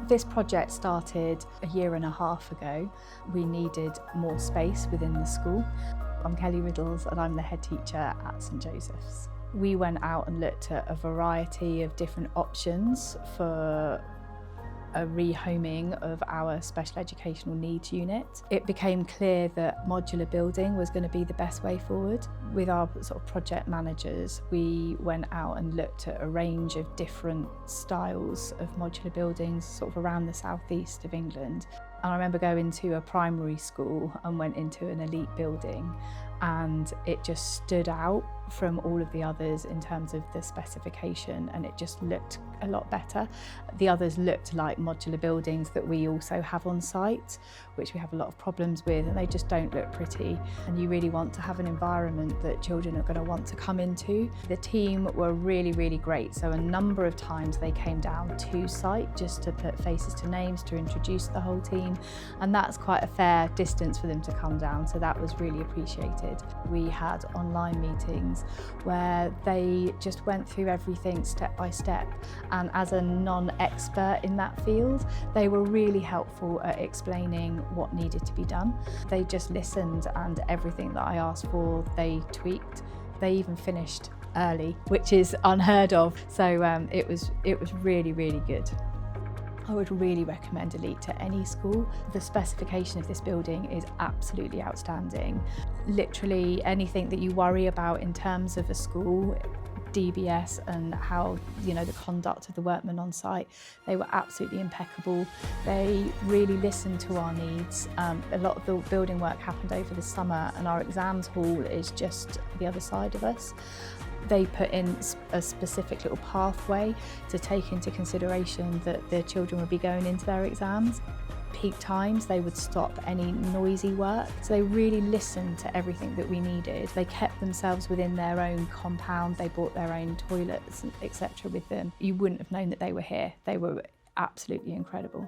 This project started a year and a half ago. We needed more space within the school. I'm Kelly Riddle and I'm the head teacher at St Joseph's. We went out and looked at a variety of different options for a rehoming of our special educational needs unit. It became clear that modular building was going to be the best way forward. With our sort of project managers, we went out and looked at a range of different styles of modular buildings sort of around the southeast of England. And I remember going to a primary school and went into an elite building, and it just stood out from all of the others in terms of the specification, and it just looked a lot better. The others looked like modular buildings that we also have on site, which we have a lot of problems with, and they just don't look pretty. And you really want to have an environment that children are going to want to come into. The team were really, really great. So a number of times they came down to site just to put faces to names, to introduce the whole team. And that's quite a fair distance for them to come down. So that was really appreciated. We had online meetings where they just went through everything step by step. And as a non-expert in that field, they were really helpful at explaining what needed to be done. They just listened, and everything that I asked for, they tweaked. They even finished early, which is unheard of. So it was really, really good. I would really recommend Elite to any school. The specification of this building is absolutely outstanding. Literally anything that you worry about in terms of a school, DBS and how, the conduct of the workmen on site, they were absolutely impeccable. They really listened to our needs. A lot of the building work happened over the summer, and our exams hall is just the other side of us. They put in a specific little pathway to take into consideration that the children would be going into their exams. Peak times, they would stop any noisy work. So they really listened to everything that we needed. They kept themselves within their own compound. They brought their own toilets, etc. with them. You wouldn't have known that they were here. They were absolutely incredible.